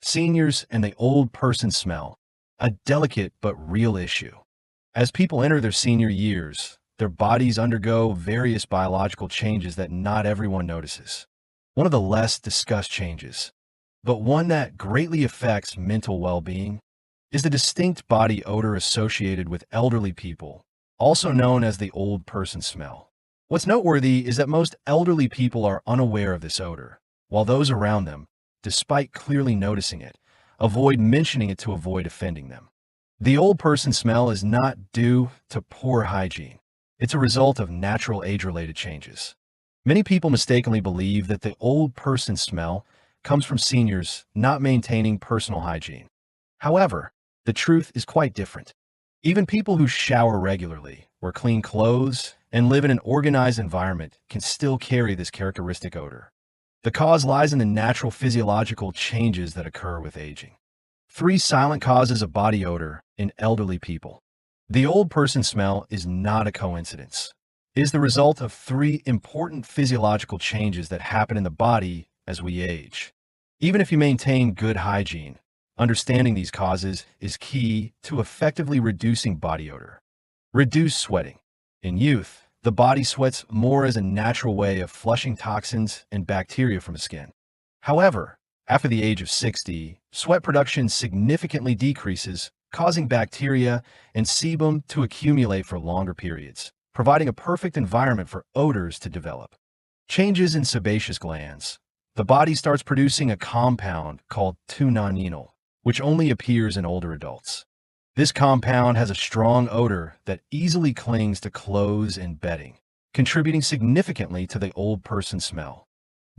Seniors and the old person smell, a delicate but real issue. As people enter their senior years, their bodies undergo various biological changes that not everyone notices. One of the less discussed changes, but one that greatly affects mental well-being, is the distinct body odor associated with elderly people, also known as the old person smell. What's noteworthy is that most elderly people are unaware of this odor, while those around them, despite clearly noticing it, avoid mentioning it to avoid offending them. The old person smell is not due to poor hygiene. It's a result of natural age-related changes. Many people mistakenly believe that the old person smell comes from seniors not maintaining personal hygiene. However, the truth is quite different. Even people who shower regularly, wear clean clothes, and live in an organized environment can still carry this characteristic odor. The cause lies in the natural physiological changes that occur with aging. 3 silent causes of body odor in elderly people. The old person smell is not a coincidence. It is the result of 3 important physiological changes that happen in the body as we age. Even if you maintain good hygiene, understanding these causes is key to effectively reducing body odor. Reduce sweating. In youth, the body sweats more as a natural way of flushing toxins and bacteria from the skin. However, after the age of 60, sweat production significantly decreases, causing bacteria and sebum to accumulate for longer periods, providing a perfect environment for odors to develop. Changes in sebaceous glands. The body starts producing a compound called 2-nonenal, which only appears in older adults. This compound has a strong odor that easily clings to clothes and bedding, contributing significantly to the old person smell.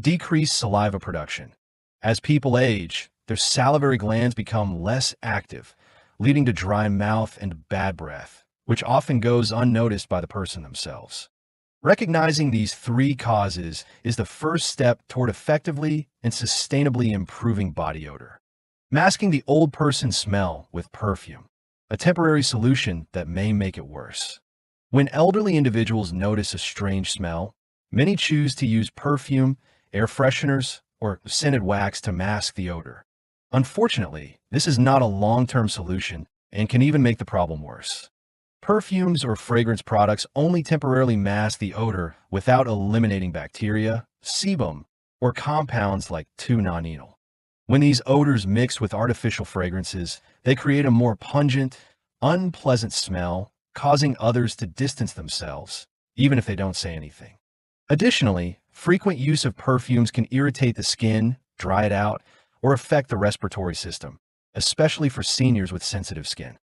Decreased saliva production. As people age, their salivary glands become less active, leading to dry mouth and bad breath, which often goes unnoticed by the person themselves. Recognizing these 3 causes is the first step toward effectively and sustainably improving body odor. Masking the old person smell with perfume, a temporary solution that may make it worse. When elderly individuals notice a strange smell, many choose to use perfume, air fresheners, or scented wax to mask the odor. Unfortunately, this is not a long-term solution and can even make the problem worse. Perfumes or fragrance products only temporarily mask the odor without eliminating bacteria, sebum, or compounds like 2-nonenal. When these odors mix with artificial fragrances, they create a more pungent, unpleasant smell, causing others to distance themselves, even if they don't say anything. Additionally, frequent use of perfumes can irritate the skin, dry it out, or affect the respiratory system, especially for seniors with sensitive skin.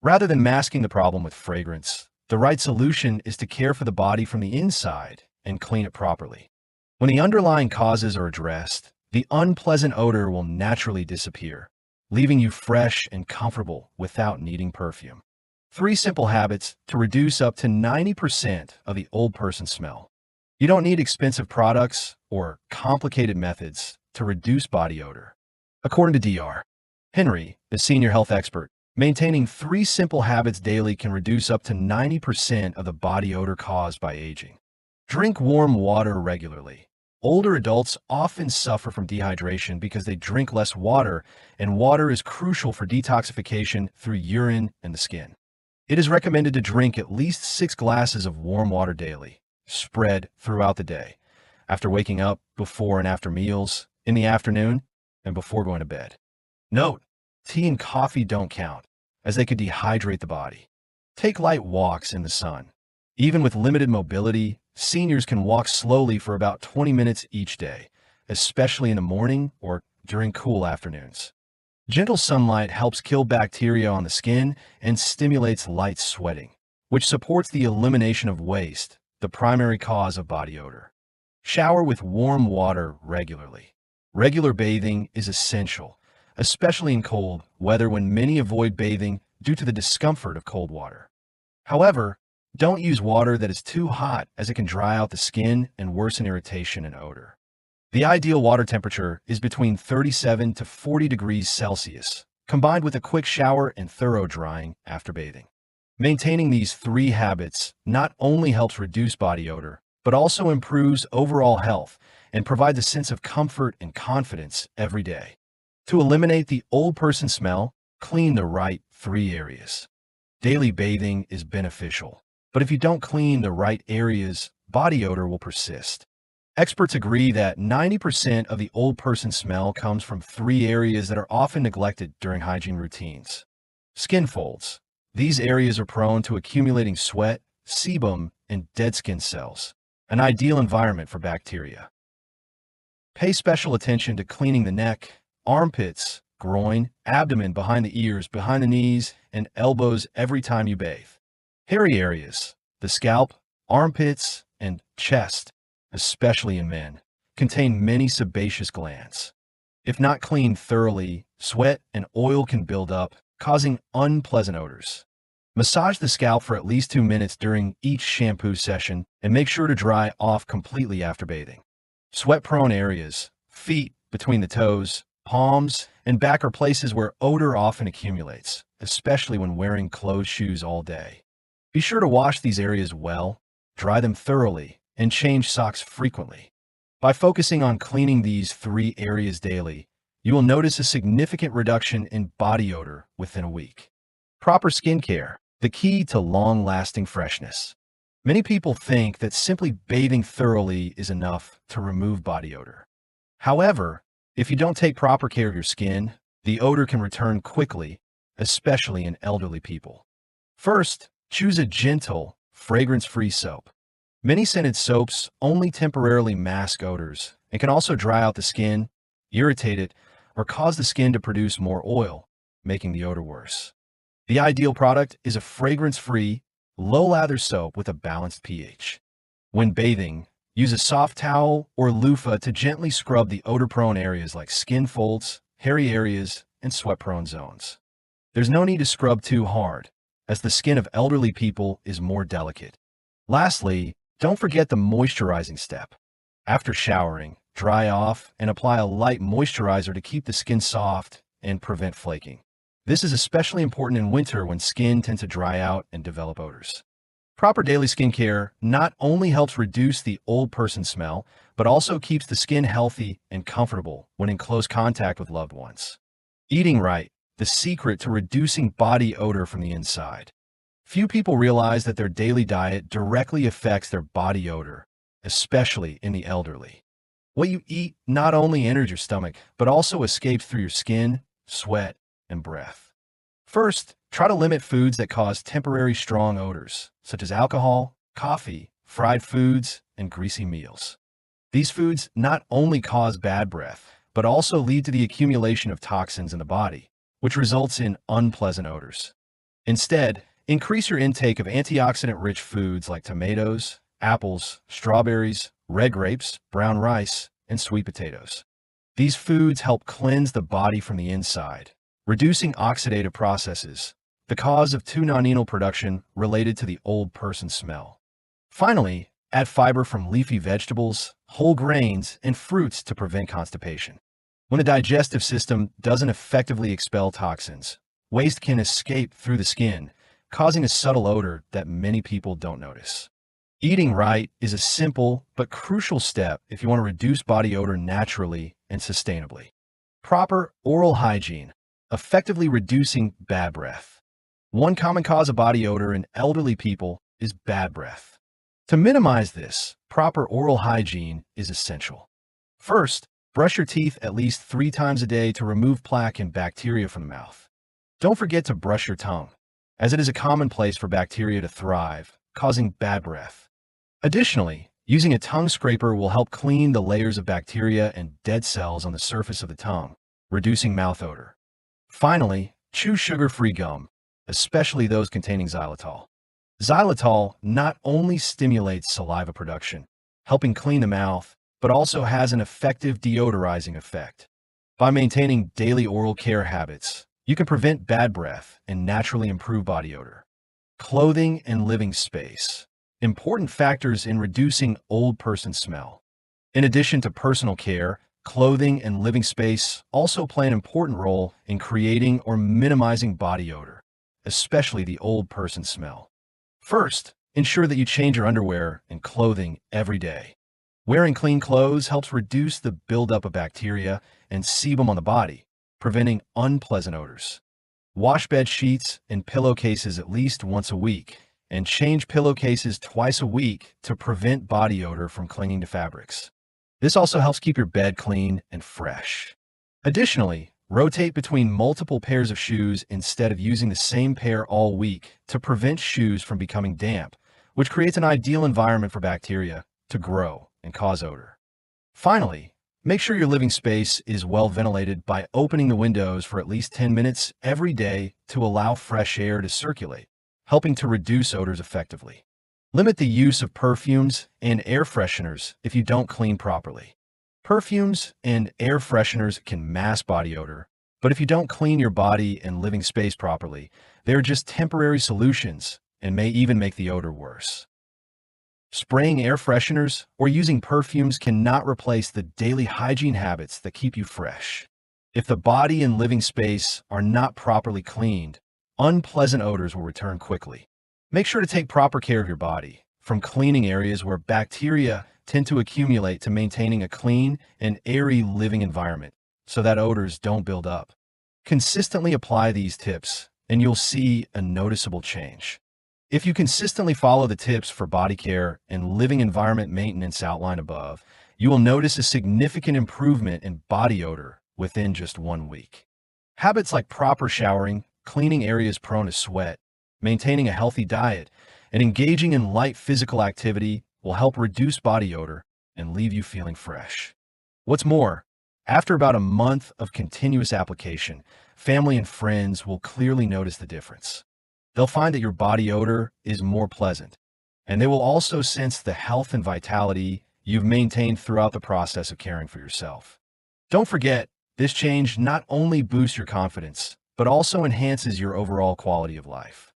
Rather than masking the problem with fragrance, the right solution is to care for the body from the inside and clean it properly. When the underlying causes are addressed, the unpleasant odor will naturally disappear, leaving you fresh and comfortable without needing perfume. 3 simple habits to reduce up to 90% of the old person smell. You don't need expensive products or complicated methods to reduce body odor. According to Dr. Henry, the senior health expert, maintaining 3 simple habits daily can reduce up to 90% of the body odor caused by aging. Drink warm water regularly. Older adults often suffer from dehydration because they drink less water, and water is crucial for detoxification through urine and the skin. It is recommended to drink at least 6 glasses of warm water daily, spread throughout the day, after waking up, before and after meals, in the afternoon, and before going to bed. Note, tea and coffee don't count, as they could dehydrate the body. Take light walks in the sun. Even with limited mobility, seniors can walk slowly for about 20 minutes each day, especially in the morning or during cool afternoons. Gentle sunlight helps kill bacteria on the skin and stimulates light sweating, which supports the elimination of waste, the primary cause of body odor. Shower with warm water regularly. Regular bathing is essential, especially in cold weather when many avoid bathing due to the discomfort of cold water. However, don't use water that is too hot, as it can dry out the skin and worsen irritation and odor. The ideal water temperature is between 37 to 40 degrees Celsius, combined with a quick shower and thorough drying after bathing. Maintaining these 3 habits not only helps reduce body odor, but also improves overall health and provides a sense of comfort and confidence every day. To eliminate the old person smell, clean the right 3 areas. Daily bathing is beneficial, but if you don't clean the right areas, body odor will persist. Experts agree that 90% of the old person smell comes from 3 areas that are often neglected during hygiene routines. Skin folds. These areas are prone to accumulating sweat, sebum, and dead skin cells, an ideal environment for bacteria. Pay special attention to cleaning the neck, armpits, groin, abdomen, behind the ears, behind the knees, and elbows every time you bathe. Hairy areas, the scalp, armpits, and chest, especially in men, contain many sebaceous glands. If not cleaned thoroughly, sweat and oil can build up, causing unpleasant odors. Massage the scalp for at least 2 minutes during each shampoo session and make sure to dry off completely after bathing. Sweat-prone areas, feet, between the toes, palms, and back are places where odor often accumulates, especially when wearing closed shoes all day. Be sure to wash these areas well, dry them thoroughly, and change socks frequently. By focusing on cleaning these 3 areas daily, you will notice a significant reduction in body odor within a week. Proper skincare, the key to long-lasting freshness. Many people think that simply bathing thoroughly is enough to remove body odor. However, if you don't take proper care of your skin, the odor can return quickly, especially in elderly people. First, choose a gentle, fragrance-free soap. Many scented soaps only temporarily mask odors and can also dry out the skin, irritate it, or cause the skin to produce more oil, making the odor worse. The ideal product is a fragrance-free, low-lather soap with a balanced pH. When bathing, use a soft towel or loofah to gently scrub the odor-prone areas like skin folds, hairy areas, and sweat-prone zones. There's no need to scrub too hard, as the skin of elderly people is more delicate. Lastly, don't forget the moisturizing step. After showering, dry off and apply a light moisturizer to keep the skin soft and prevent flaking. This is especially important in winter when skin tends to dry out and develop odors. Proper daily skincare not only helps reduce the old person smell, but also keeps the skin healthy and comfortable when in close contact with loved ones. Eating right, the secret to reducing body odor from the inside. Few people realize that their daily diet directly affects their body odor, especially in the elderly. What you eat not only enters your stomach, but also escapes through your skin, sweat, and breath. First, try to limit foods that cause temporary strong odors, such as alcohol, coffee, fried foods, and greasy meals. These foods not only cause bad breath, but also lead to the accumulation of toxins in the body, which results in unpleasant odors. Instead, increase your intake of antioxidant-rich foods like tomatoes, apples, strawberries, red grapes, brown rice, and sweet potatoes. These foods help cleanse the body from the inside, reducing oxidative processes, the cause of 2-nonenal production related to the old person smell. Finally, add fiber from leafy vegetables, whole grains, and fruits to prevent constipation. When the digestive system doesn't effectively expel toxins, waste can escape through the skin, causing a subtle odor that many people don't notice. Eating right is a simple but crucial step if you want to reduce body odor naturally and sustainably. Proper oral hygiene, effectively reducing bad breath. One common cause of body odor in elderly people is bad breath. To minimize this, proper oral hygiene is essential. First, brush your teeth at least 3 times a day to remove plaque and bacteria from the mouth. Don't forget to brush your tongue, as it is a common place for bacteria to thrive, causing bad breath. Additionally, using a tongue scraper will help clean the layers of bacteria and dead cells on the surface of the tongue, reducing mouth odor. Finally, chew sugar-free gum, especially those containing xylitol. Xylitol not only stimulates saliva production, helping clean the mouth, but also has an effective deodorizing effect. By maintaining daily oral care habits, you can prevent bad breath and naturally improve body odor. Clothing and living space. Important factors in reducing old person smell. In addition to personal care, clothing and living space also play an important role in creating or minimizing body odor, especially the old person smell. First, ensure that you change your underwear and clothing every day. Wearing clean clothes helps reduce the buildup of bacteria and sebum on the body, preventing unpleasant odors. Wash bed sheets and pillowcases at least once a week, and change pillowcases twice a week to prevent body odor from clinging to fabrics. This also helps keep your bed clean and fresh. Additionally, rotate between multiple pairs of shoes instead of using the same pair all week to prevent shoes from becoming damp, which creates an ideal environment for bacteria to grow and cause odor. Finally, make sure your living space is well ventilated by opening the windows for at least 10 minutes every day to allow fresh air to circulate, helping to reduce odors effectively. Limit the use of perfumes and air fresheners if you don't clean properly. Perfumes and air fresheners can mask body odor, but if you don't clean your body and living space properly, they are just temporary solutions and may even make the odor worse. Spraying air fresheners or using perfumes cannot replace the daily hygiene habits that keep you fresh. If the body and living space are not properly cleaned, unpleasant odors will return quickly. Make sure to take proper care of your body, from cleaning areas where bacteria tend to accumulate to maintaining a clean and airy living environment so that odors don't build up. Consistently apply these tips, and you'll see a noticeable change. If you consistently follow the tips for body care and living environment maintenance outlined above, you will notice a significant improvement in body odor within just 1 week. Habits like proper showering, cleaning areas prone to sweat, maintaining a healthy diet, and engaging in light physical activity will help reduce body odor and leave you feeling fresh. What's more, after about a month of continuous application, family and friends will clearly notice the difference. They'll find that your body odor is more pleasant, and they will also sense the health and vitality you've maintained throughout the process of caring for yourself. Don't forget, this change not only boosts your confidence, but also enhances your overall quality of life.